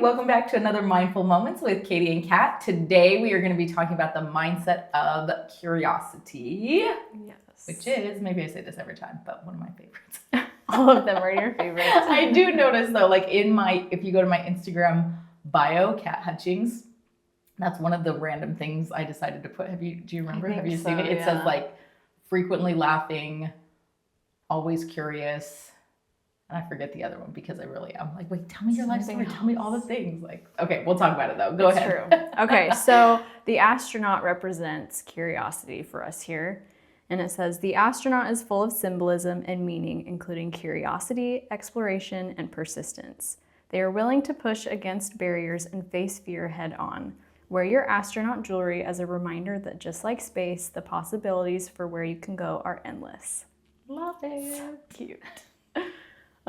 Welcome back to another Mindful Moments with Katie and Kat. Today we are going to be talking about the mindset of curiosity. Yes. Which is, maybe I say this every time, but one of my favorites. All of them are your favorites. I do notice though, like if you go to my Instagram bio, Kat Hutchings, that's one of the random things I decided to put. Do you remember? Have you seen it? It says like frequently laughing, always curious. And I forget the other one because I really am. Like, wait, tell me your life story. Tell me all the things. Like, okay, we'll talk about it though. Go ahead. True. Okay, so the astronaut represents curiosity for us here. And it says, the astronaut is full of symbolism and meaning, including curiosity, exploration, and persistence. They are willing to push against barriers and face fear head on. Wear your astronaut jewelry as a reminder that just like space, the possibilities for where you can go are endless. Love it. So cute.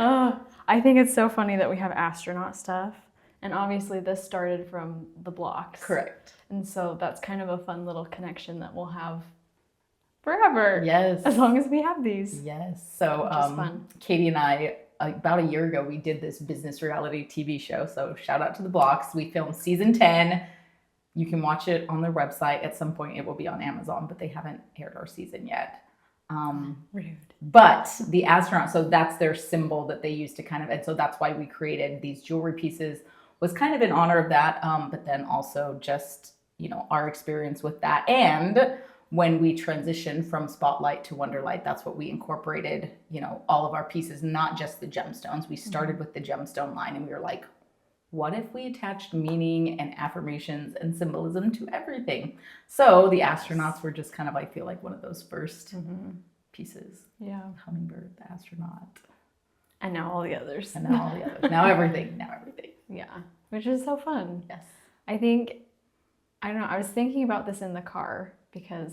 I think it's so funny that we have astronaut stuff. And obviously this started from the blocks. Correct. And so that's kind of a fun little connection that we'll have forever. Yes. As long as we have these. Yes. So fun. Katie and I, about a year ago, we did this business reality TV show. So shout out to the blocks. We filmed season 10. You can watch it on their website. At some point it will be on Amazon, but they haven't aired our season yet. Rude. But the astronaut, so that's their symbol that they use to kind of, and so that's why we created these jewelry pieces, was kind of in honor of that. But then also just, our experience with that. And when we transitioned from Spotlight to Wonderlight, that's what we incorporated, all of our pieces, not just the gemstones. We started with the gemstone line and we were like, what if we attached meaning and affirmations and symbolism to everything? So the astronauts were just kind of, I feel like, one of those first pieces. Yeah. Hummingbird, the astronaut. And now all the others. And now all the others. Now everything. Yeah. Which is so fun. Yes. I don't know, I was thinking about this in the car because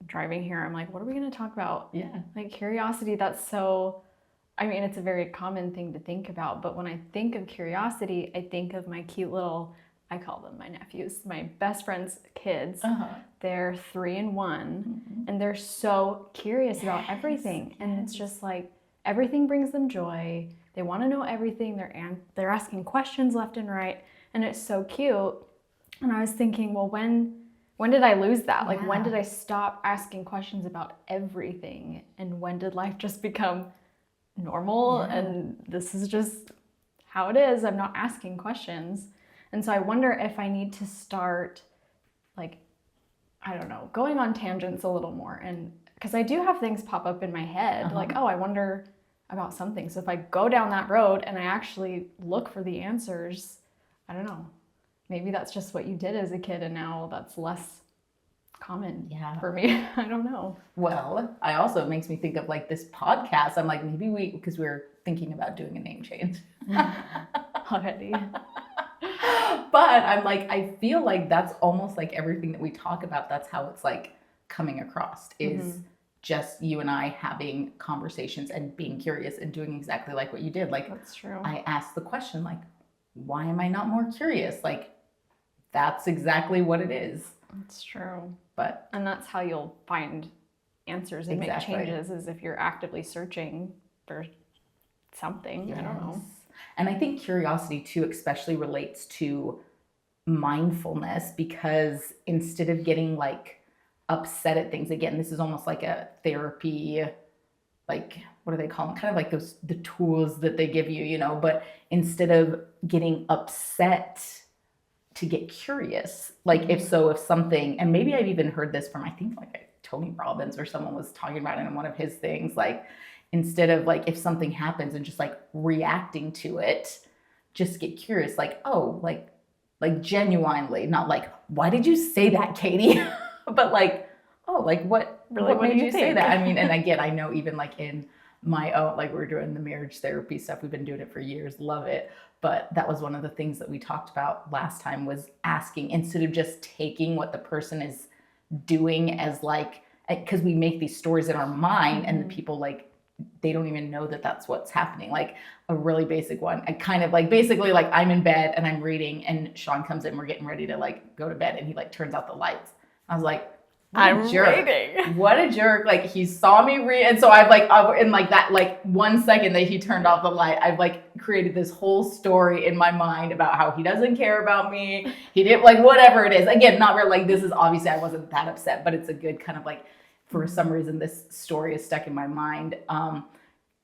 driving here, I'm like, what are we going to talk about? Yeah. Like curiosity, it's a very common thing to think about, but when I think of curiosity, I think of my cute little, I call them my nephews, my best friend's kids. They're 3 and 1, and they're so curious about everything. And it's just like, everything brings them joy. They want to know everything. They're asking questions left and right, and it's so cute. And I was thinking, well, when did I lose that? Like, when did I stop asking questions about everything? And when did life just become normal? And this is just how it is. I'm not asking questions. And so I wonder if I need to start, like, I don't know, going on tangents a little more. And because I do have things pop up in my head, like, oh, I wonder about something. So if I go down that road and I actually look for the answers, I don't know. Maybe that's just what you did as a kid and now that's less common for me. I don't know. Well, it makes me think of like this podcast. I'm like, maybe because we're thinking about doing a name change. Already. But I'm like, I feel like that's almost like everything that we talk about. That's how it's like coming across is just you and I having conversations and being curious and doing exactly like what you did. Like, that's true. I asked the question, like, why am I not more curious? Like, that's exactly what it is. That's true. And that's how you'll find answers and make changes, is if you're actively searching for something. Yes. I don't know. And I think curiosity too especially relates to mindfulness, because instead of getting like upset at things, again, this is almost like a therapy, like, what do they call them? Kind of like the tools that they give you, but instead of getting upset, to get curious. Like if something, and maybe I've even heard this from, I think like Tony Robbins or someone was talking about it in one of his things, like instead of like if something happens and just like reacting to it, just get curious, like, oh, like genuinely, not like, why did you say that, Katie? But like, oh, like what made you say that? I mean, and again, I know even like in my own, like we're doing the marriage therapy stuff, we've been doing it for years, love it. But that was one of the things that we talked about last time, was asking, instead of just taking what the person is doing as like, because we make these stories in our mind and the people like, they don't even know that that's what's happening. Like a really basic one, I kind of like, basically like I'm in bed and I'm reading and Sean comes in, we're getting ready to like go to bed and he like turns out the lights. I was like, I'm jerk. reading. What a jerk. Like, he saw me read. And so I've like, in like that, like 1 second that he turned off the light, I've like created this whole story in my mind about how he doesn't care about me. He didn't, like, whatever it is. Again, not real, like, this is obviously, I wasn't that upset, but it's a good kind of like, for some reason, this story is stuck in my mind. And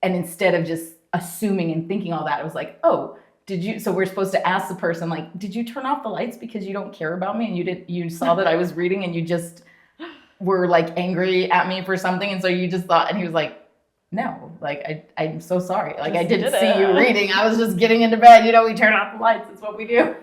instead of just assuming and thinking all that, it was like, oh, so we're supposed to ask the person, like, did you turn off the lights because you don't care about me? And you saw that I was reading and you just were like angry at me for something. And so you just thought, and he was like, no, like, I'm so sorry. Like, I didn't see you reading. I was just getting into bed. We turn off the lights. That's what we do.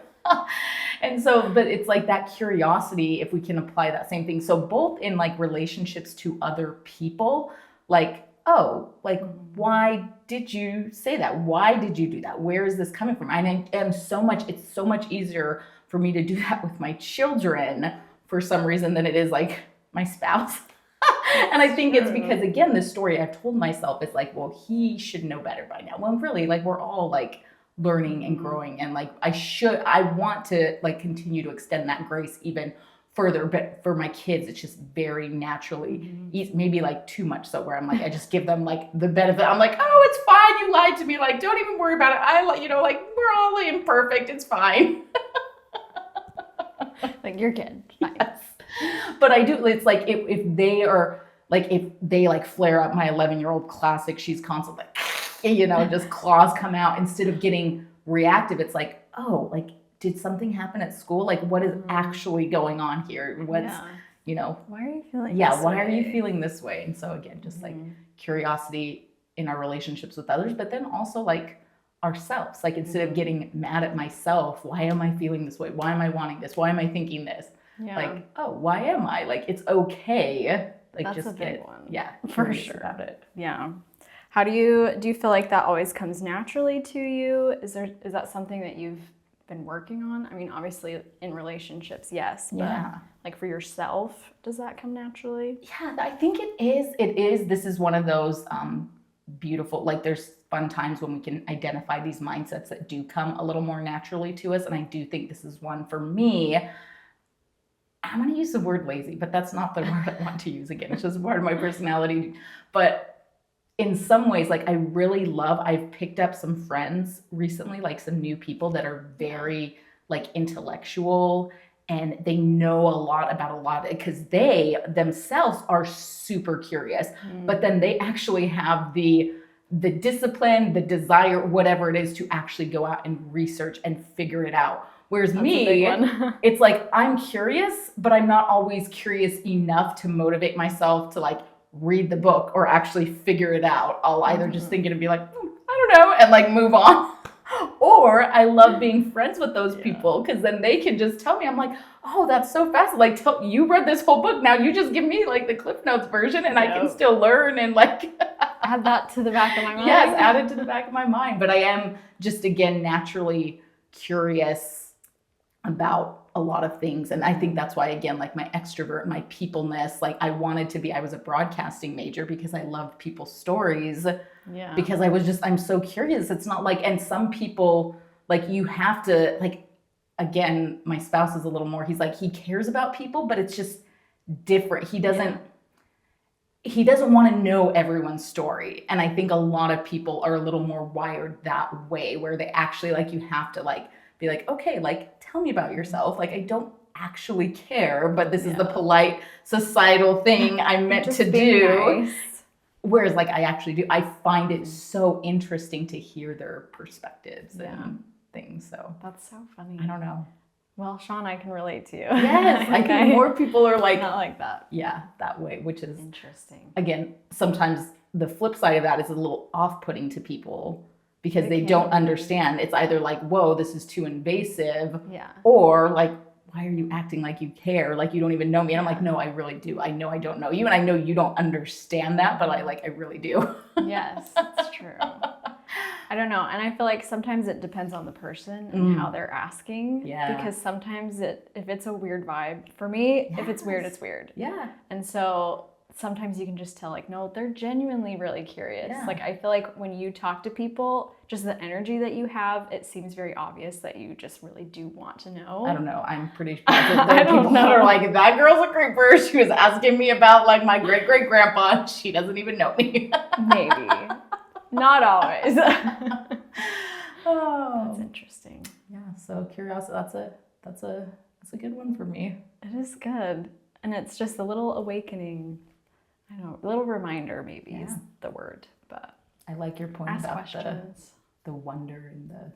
And so, but it's like that curiosity, if we can apply that same thing. So both in like relationships to other people, like, oh, like, why did you say that? Why did you do that? Where is this coming from? And it's so much easier for me to do that with my children for some reason than it is like my spouse. And I think it's because, again, the story I've told myself is like, well, he should know better by now. Well, really, like, we're all like learning and growing, and like, I want to like continue to extend that grace even further, but for my kids, it's just very naturally, maybe like too much so, where I'm like, I just give them like the benefit. I'm like, oh, it's fine, you lied to me, like, don't even worry about it. Like, we're all imperfect, it's fine. Like, you're good. Yes. But I do, it's like, if they are like, if they like flare up, my 11-year-old classic, she's constantly like, just claws come out, instead of getting reactive, it's like, oh, like, did something happen at school? Like, what is actually going on here? What's, why are you feeling why are you feeling this way? And so again, just like curiosity in our relationships with others, but then also like ourselves, like, instead of getting mad at myself, why am I feeling this way? Why am I wanting this? Why am I thinking this? Like, oh, why am I? Like, it's okay. Like, that's just a big one. Yeah, for sure. About it. Yeah. How do you feel like that always comes naturally to you? Is that something that you've been working on? I mean, obviously in relationships, yes, but like for yourself, does that come naturally? Yeah, I think it is. This is one of those beautiful, like, there's fun times when we can identify these mindsets that do come a little more naturally to us. And I do think this is one for me. I'm going to use the word lazy, but that's not the word I want to use again. It's just part of my personality. But in some ways, like, I've picked up some friends recently, like some new people that are very like intellectual, and they know a lot about a lot, because they themselves are super curious, but then they actually have the discipline, the desire, whatever it is, to actually go out and research and figure it out. Whereas me, it's like, I'm curious, but I'm not always curious enough to motivate myself to like read the book or actually figure it out. I'll either just think it and be like, I don't know, and like move on. Or I love being friends with those people, because then they can just tell me. I'm like, oh, that's so fast. Like, you read this whole book. Now you just give me like the Cliff Notes version, and I can still learn and like add that to the back of my mind. Yes, add it to the back of my mind. But I am just, again, naturally curious about a lot of things. And I think that's why, again, like my extrovert, my peopleness, like I was a broadcasting major because I loved people's stories. Yeah. Because I'm so curious. It's not like, and some people, like, you have to, like, again, my spouse is a little more, he's like, he cares about people, but it's just different. He doesn't want to know everyone's story. And I think a lot of people are a little more wired that way, where they actually, like, you have to like be like, okay, like, tell me about yourself. Like, I don't actually care, but this is the polite societal thing I'm meant to do. Nice. Whereas, like, I actually do. I find it so interesting to hear their perspectives and things. So that's so funny. I don't know. Well, Sean, I can relate to you. Yes, I think more people are like, not like that. Yeah, that way, which is interesting. Again, sometimes the flip side of that is a little off-putting to people, because they don't understand. It's either like, whoa, this is too invasive, or like, why are you acting like you care? Like, you don't even know me. And I'm like, no, I really do. I know I don't know you, and I know you don't understand that, but I really do. Yes, that's true. I don't know. And I feel like sometimes it depends on the person and how they're asking. Yeah. Because sometimes if it's a weird vibe, for me, if it's weird, it's weird. Yeah. And so sometimes you can just tell, like, no, they're genuinely really curious. Yeah. Like, I feel like when you talk to people, just the energy that you have, it seems very obvious that you just really do want to know. I don't know. I'm pretty sure that I there are don't people that know. are like, that girl's a creeper. She was asking me about like my great great grandpa. She doesn't even know me. Maybe. Not always. Oh, That's interesting. yeah. So curiosity. That's a good one for me. It is good. And it's just a little awakening. I don't know, a little reminder maybe is the word. But I like your point ask about questions. the wonder and the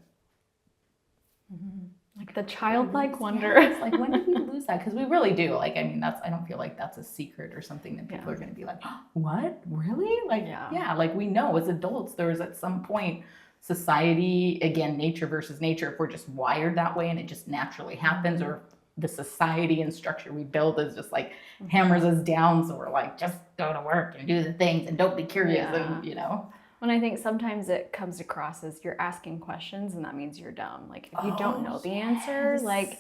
Like the childlike wonder. Yeah, it's like, when did we lose that? Because we really do. Like, I mean, I don't feel like that's a secret or something that people are going to be like, oh, what? Really? Like, yeah, like we know as adults, there was at some point society, again, nature versus nature, if we're just wired that way and it just naturally happens, or the society and structure we build is just like hammers us down. So we're like, just go to work and do the things and don't be curious. And, you know. When I think sometimes it comes across as you're asking questions and that means you're dumb. Like if you don't know the answer, like,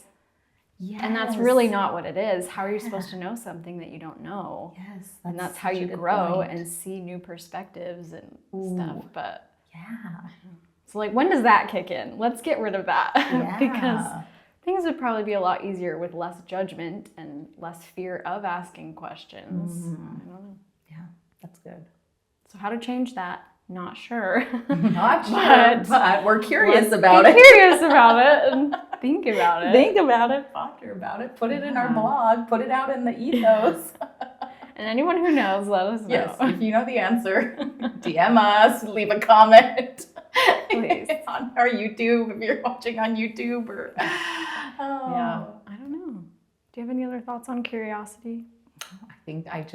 and that's really not what it is. How are you supposed to know something that you don't know? Yes. And that's how you grow and see new perspectives and stuff. But so like, when does that kick in? Let's get rid of that because things would probably be a lot easier with less judgment and less fear of asking questions. I don't know. Yeah, that's good. So how to change that? Not sure. Not sure, but we're curious about it. Curious about it and think about it. Think about it, ponder about it, put it in our blog, put it out in the ethos. And anyone who knows, let us know. Yes, if you know the answer, DM us, leave a comment. Please. On our YouTube, if you're watching on YouTube. Or, Yeah, I don't know. Do you have any other thoughts on curiosity? I think I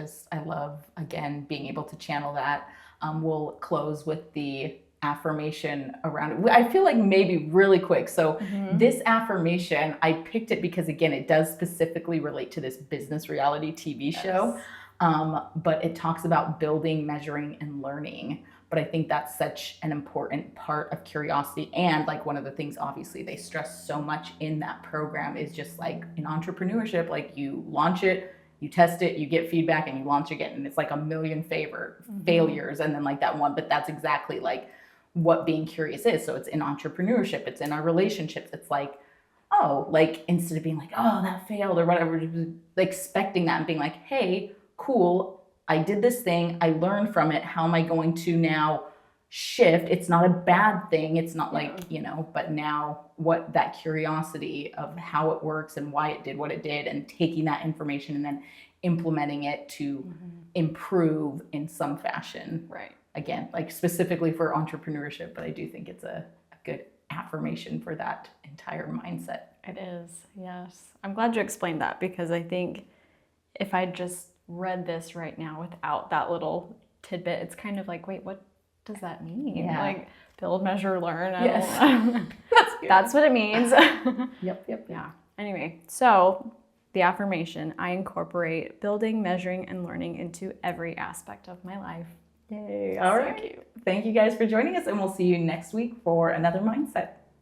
love, again, being able to channel that. We'll close with the affirmation around it. I feel like maybe really quick. So this affirmation, I picked it because, again, it does specifically relate to this business reality TV show. But it talks about building, measuring, and learning. But I think that's such an important part of curiosity. And like one of the things, obviously, they stress so much in that program is just like in entrepreneurship, like you launch it, you test it, you get feedback, and you launch again. And it's like a million failures and then like that one. But that's exactly like what being curious is. So it's in entrepreneurship, it's in our relationships. It's like, oh, like instead of being like, oh, that failed or whatever, expecting that and being like, hey, cool, I did this thing, I learned from it. How am I going to now shift? It's not a bad thing. It's not like, you know, but now what that curiosity of how it works and why it did what it did and taking that information and then implementing it to improve in some fashion. Right. Again, like specifically for entrepreneurship, but I do think it's a good affirmation for that entire mindset. It is, yes. I'm glad you explained that because I think if I just read this right now without that little tidbit, it's kind of like, wait, what does that mean? Yeah. Like build, measure, learn. Yes. That's what it means. Yep. Yeah. Anyway, so the affirmation, I incorporate building, measuring, and learning into every aspect of my life. Yay. All right. Thank you guys for joining us, and we'll see you next week for another mindset.